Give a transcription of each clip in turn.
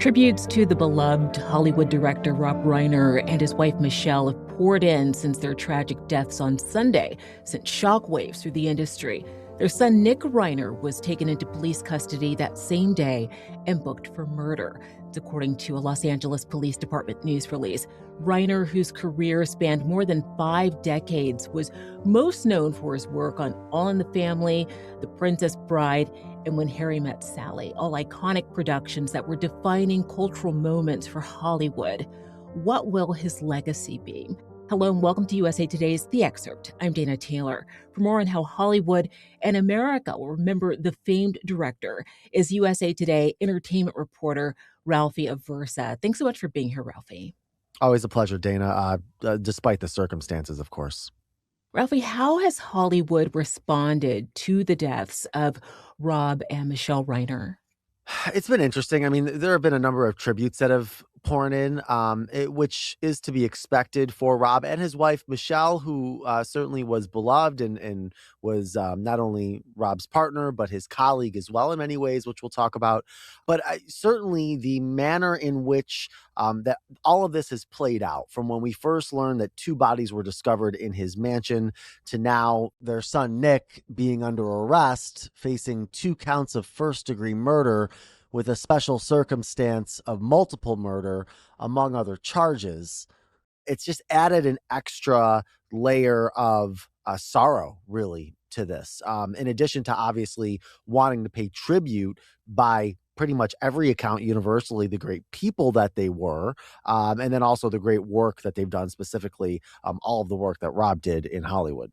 Tributes to the beloved Hollywood director Rob Reiner and his wife Michele have poured in since their tragic deaths on Sunday, sent shockwaves through the industry. Their son Nick Reiner was taken into police custody that same day and booked for murder. It's according to a Los Angeles Police Department news release. Reiner, whose career spanned more than 5 decades, was most known for his work on All in the Family, The Princess Bride, and When Harry Met Sally, all iconic productions that were defining cultural moments for Hollywood. What will his legacy be? Hello and welcome to USA Today's The Excerpt. I'm Dana Taylor. For more on how Hollywood and America will remember the famed director is USA Today entertainment reporter Ralphie Aversa. Thanks so much for being here, Ralphie. Always a pleasure, Dana, despite the circumstances, of course. Ralphie, how has Hollywood responded to the deaths of Rob and Michele Reiner? It's been interesting. I mean, there have been a number of tributes that have poured in, which is to be expected for Rob and his wife, Michele, who certainly was beloved and was not only Rob's partner, but his colleague as well in many ways, which we'll talk about. But certainly the manner in which that all of this has played out, from when we first learned that 2 bodies were discovered in his mansion to now their son Nick being under arrest, facing 2 counts of first-degree murder with a special circumstance of multiple murder, among other charges. It's just added an extra layer of sorrow, really, to this. In addition to obviously wanting to pay tribute by pretty much every account universally, the great people that they were, and then also the great work that they've done, specifically all of the work that Rob did in Hollywood.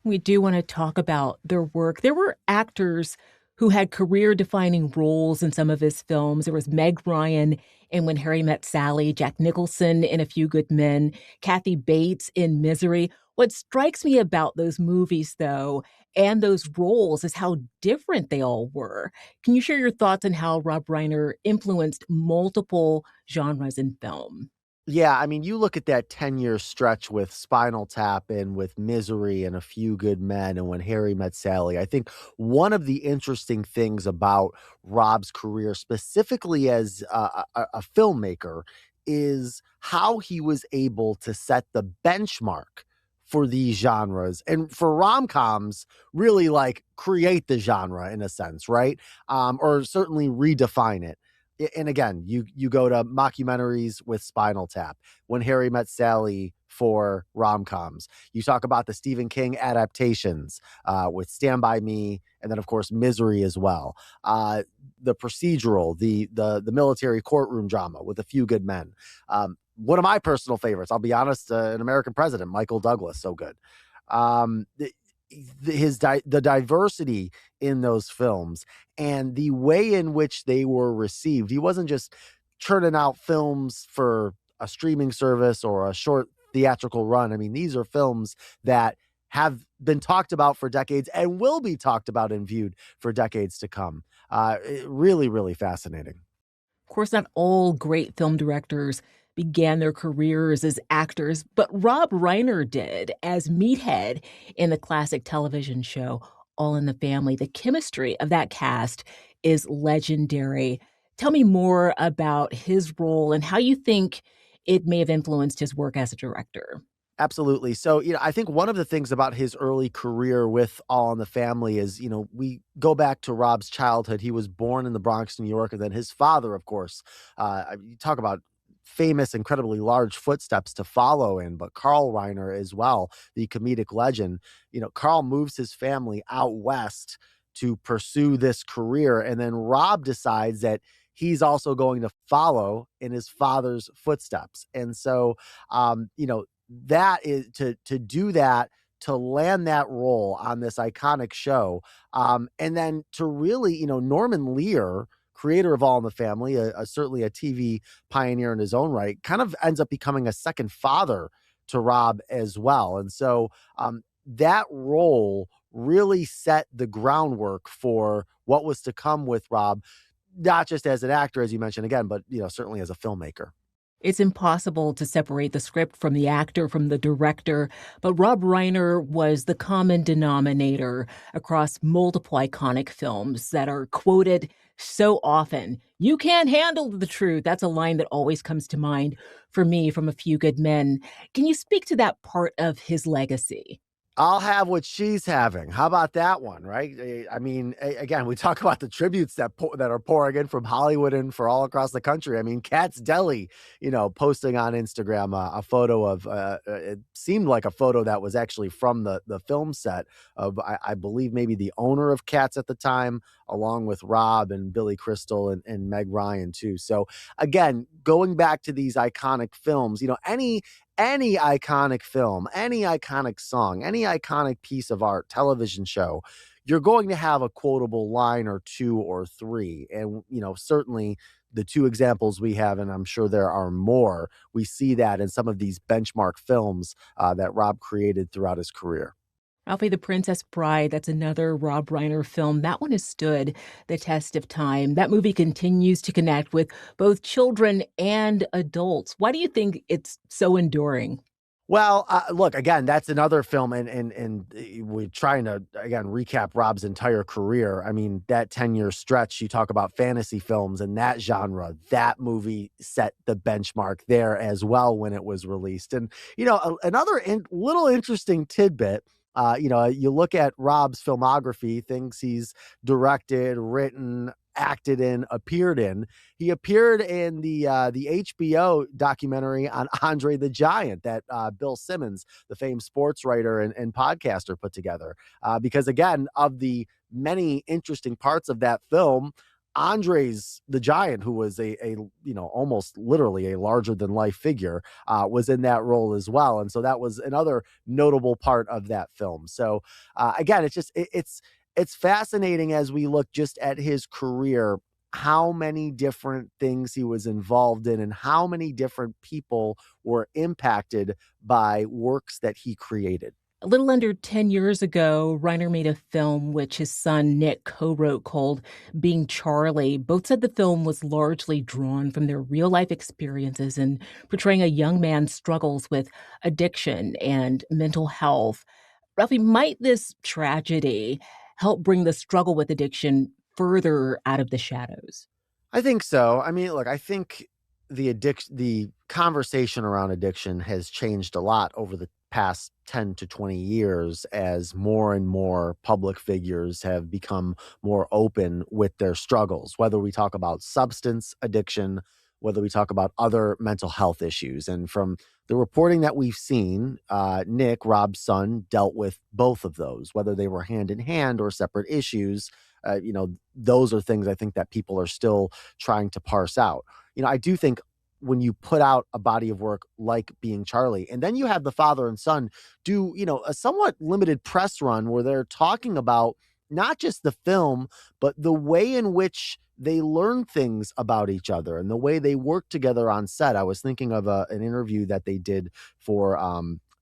We do want to talk about their work. There were actors who had career-defining roles in some of his films. There was Meg Ryan in When Harry Met Sally, Jack Nicholson in A Few Good Men, Kathy Bates in Misery. What strikes me about those movies, though, and those roles is how different they all were. Can you share your thoughts on how Rob Reiner influenced multiple genres in film? Yeah, I mean, you look at that 10-year stretch with Spinal Tap and with Misery and A Few Good Men and When Harry Met Sally. I think one of the interesting things about Rob's career, specifically as a filmmaker, is how he was able to set the benchmark for these genres and for rom-coms, really like create the genre in a sense, right? Or certainly redefine it. And again, you go to mockumentaries with Spinal Tap, When Harry Met Sally for rom-coms. You talk about the Stephen King adaptations with Stand By Me, and then of course Misery as well. The procedural, the military courtroom drama with A Few Good Men. One of my personal favorites, I'll be honest, An American President, Michael Douglas, so good. The diversity in those films and the way in which they were received. He wasn't just churning out films for a streaming service or a short theatrical run. I mean, these are films that have been talked about for decades and will be talked about and viewed for decades to come. Really, really fascinating. Of course, not all great film directors began their careers as actors, but Rob Reiner did as Meathead in the classic television show All in the Family. The chemistry of that cast is legendary. Tell me more about his role and how you think it may have influenced his work as a director. Absolutely. So, I think one of the things about his early career with All in the Family is, we go back to Rob's childhood. He was born in the Bronx, New York, and then his father, of course, you talk about famous, incredibly large footsteps to follow in, but Carl Reiner as well, the comedic legend. Carl moves his family out west to pursue this career. And then Rob decides that he's also going to follow in his father's footsteps. And so, that is to do that, to land that role on this iconic show. And then to really, Norman Lear, creator of All in the Family, certainly a TV pioneer in his own right, kind of ends up becoming a second father to Rob as well. And so that role really set the groundwork for what was to come with Rob, not just as an actor, as you mentioned again, but certainly as a filmmaker. It's impossible to separate the script from the actor, from the director, but Rob Reiner was the common denominator across multiple iconic films that are quoted, so often. You can't handle the truth. That's a line that always comes to mind for me from A Few Good Men. Can you speak to that part of his legacy? I'll have what she's having. How about that one, right? I mean, again, we talk about the tributes that are pouring in from Hollywood and for all across the country. I mean, Katz Deli, posting on Instagram a photo of it seemed like a photo that was actually from the film set of I believe maybe the owner of Katz at the time, along with Rob and Billy Crystal and Meg Ryan too. So again, going back to these iconic films, any iconic film, any iconic song, any iconic piece of art, television show, you're going to have a quotable line or two or three. And, certainly the two examples we have, and I'm sure there are more, we see that in some of these benchmark films that Rob created throughout his career. Ralphie the Princess Bride, that's another Rob Reiner film. That one has stood the test of time. That movie continues to connect with both children and adults. Why do you think it's so enduring? Well, look again. That's another film, and we're trying to again recap Rob's entire career. I mean, that 10-year stretch. You talk about fantasy films and that genre. That movie set the benchmark there as well when it was released. And another little interesting tidbit. You look at Rob's filmography, things he's directed, written, acted in, appeared in. He appeared in the HBO documentary on Andre the Giant that Bill Simmons, the famed sports writer and podcaster, put together. Because again, of the many interesting parts of that film, Andre's the Giant, who was a almost literally a larger than life figure, was in that role as well, and so that was another notable part of that film. So again, it's fascinating as we look just at his career, how many different things he was involved in and how many different people were impacted by works that he created. A little under 10 years ago, Reiner made a film which his son Nick co wrote called Being Charlie. Both said the film was largely drawn from their real life experiences and portraying a young man's struggles with addiction and mental health. Ralphie, might this tragedy help bring the struggle with addiction further out of the shadows? I think so. I mean, look, I think the conversation around addiction has changed a lot over the past 10 to 20 years as more and more public figures have become more open with their struggles, whether we talk about substance addiction, whether we talk about other mental health issues. And from the reporting that we've seen, Nick, Rob's son, dealt with both of those, whether they were hand in hand or separate issues. Those are things I think that people are still trying to parse out. I do think when you put out a body of work like Being Charlie, and then you have the father and son do, a somewhat limited press run where they're talking about not just the film, but the way in which they learn things about each other and the way they work together on set. I was thinking of an interview that they did for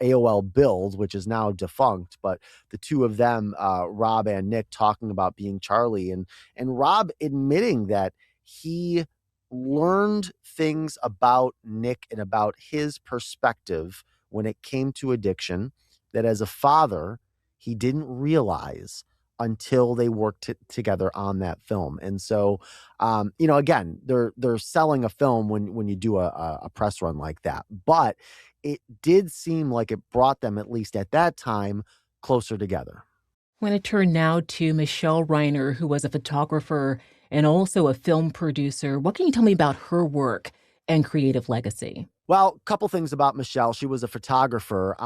AOL Build, which is now defunct, but the two of them, Rob and Nick, talking about Being Charlie, and Rob admitting that he learned things about Nick and about his perspective when it came to addiction that as a father he didn't realize until they worked together on that film. And so again, they're selling a film when you do a press run like that, but it did seem like it brought them, at least at that time, closer together. I want to turn now to Michele Reiner, who was a photographer and also a film producer. What can you tell me about her work and creative legacy? Well, a couple things about Michele. She was a photographer.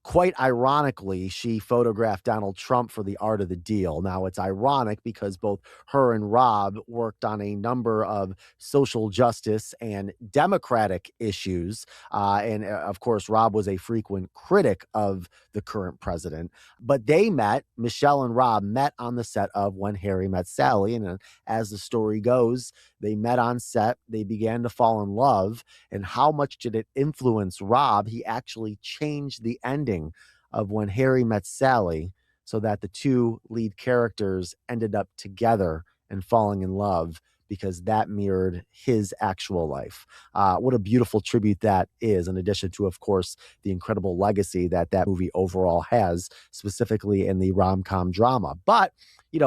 Quite ironically, she photographed Donald Trump for The Art of the Deal. Now, it's ironic because both her and Rob worked on a number of social justice and democratic issues. Of course, Rob was a frequent critic of the current president. But Michele and Rob met on the set of When Harry Met Sally. And as the story goes, they met on set, they began to fall in love. And how much did it influence Rob? He actually changed the ending of When Harry Met Sally so that the two lead characters ended up together and falling in love because that mirrored his actual life. What a beautiful tribute that is, in addition to, of course, the incredible legacy that movie overall has, specifically in the rom-com drama. But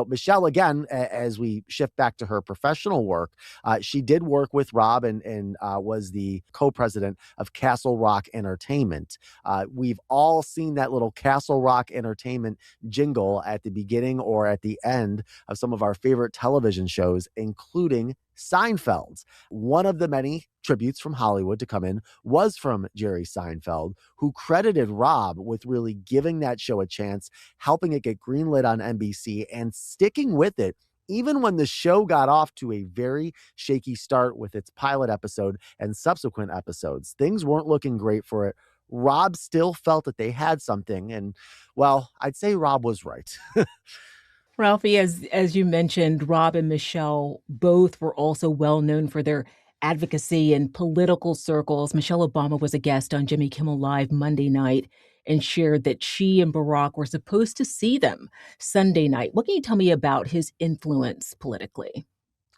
Michele, again, as we shift back to her professional work, she did work with Rob and was the co-president of Castle Rock Entertainment. We've all seen that little Castle Rock Entertainment jingle at the beginning or at the end of some of our favorite television shows, including Seinfeld. One of the many tributes from Hollywood to come in was from Jerry Seinfeld, who credited Rob with really giving that show a chance, helping it get greenlit on NBC and sticking with it even when the show got off to a very shaky start with its pilot episode and subsequent episodes. Things weren't looking great for it. Rob still felt that they had something, and well, I'd say Rob was right. Ralphie, as you mentioned, Rob and Michelle both were also well known for their advocacy in political circles. Michelle Obama was a guest on Jimmy Kimmel Live Monday night and shared that she and Barack were supposed to see them Sunday night. What can you tell me about his influence politically?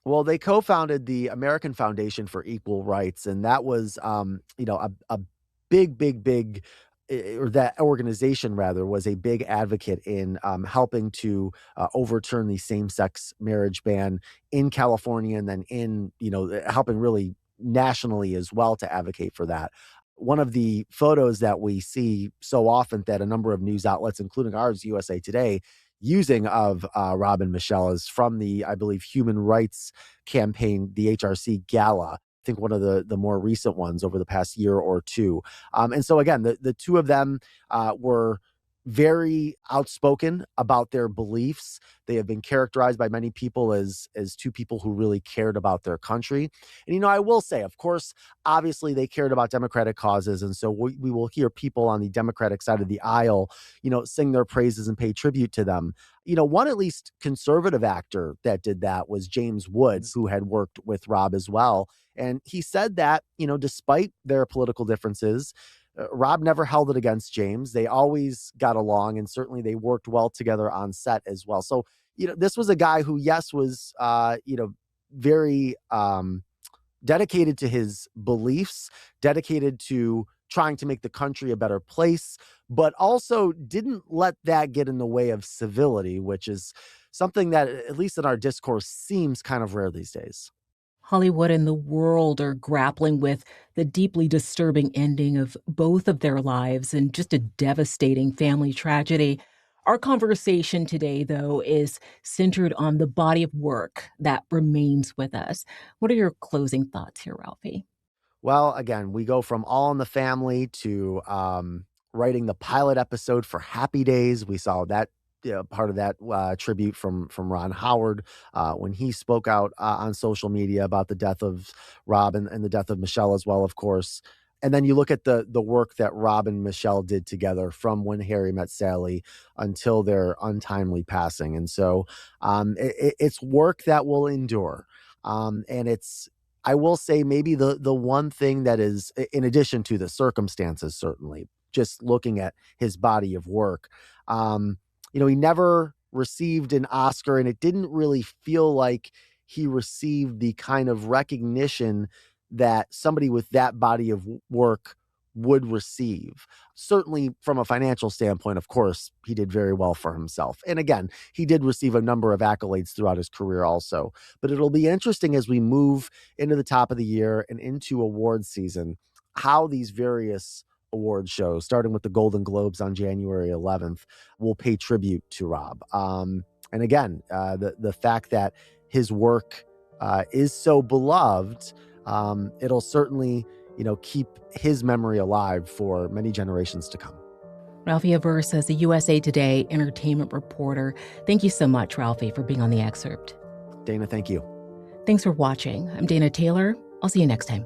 Well, they co-founded the American Foundation for Equal Rights, and that was, a big, or that organization rather was a big advocate in helping to overturn the same-sex marriage ban in California, and then helping really nationally as well to advocate for that. One of the photos that we see so often that a number of news outlets, including ours, USA Today, using of Rob and Michelle is from the, I believe, Human Rights Campaign, the HRC Gala. I think one of the more recent ones over the past year or two. And so again, the two of them were very outspoken about their beliefs. They have been characterized by many people as two people who really cared about their country. And, I will say, of course, obviously they cared about democratic causes. And so we will hear people on the Democratic side of the aisle, sing their praises and pay tribute to them. One at least conservative actor that did that was James Woods, who had worked with Rob as well. And he said that, despite their political differences, Rob never held it against James. They always got along, and certainly they worked well together on set as well. So, this was a guy who, yes, was, very dedicated to his beliefs, dedicated to trying to make the country a better place, but also didn't let that get in the way of civility, which is something that, at least in our discourse, seems kind of rare these days. Hollywood and the world are grappling with the deeply disturbing ending of both of their lives and just a devastating family tragedy. Our conversation today, though, is centered on the body of work that remains with us. What are your closing thoughts here, Ralphie? Well, again, we go from All in the Family to writing the pilot episode for Happy Days. We saw that part of that tribute from Ron Howard when he spoke out on social media about the death of Rob and the death of Michelle as well, of course. And then you look at the work that Rob and Michelle did together from When Harry Met Sally until their untimely passing. And so it's work that will endure. And it's, I will say, maybe the one thing that is, in addition to the circumstances, certainly, just looking at his body of work, he never received an Oscar, and it didn't really feel like he received the kind of recognition that somebody with that body of work would receive. Certainly from a financial standpoint, of course, he did very well for himself. And again, he did receive a number of accolades throughout his career also. But it'll be interesting as we move into the top of the year and into awards season, how these various award shows, starting with the Golden Globes on January 11th, will pay tribute to Rob. And again, the fact that his work is so beloved, it'll certainly, keep his memory alive for many generations to come. Ralphie Aversa is a USA Today entertainment reporter. Thank you so much, Ralphie, for being on The Excerpt. Dana, thank you. Thanks for watching. I'm Dana Taylor. I'll see you next time.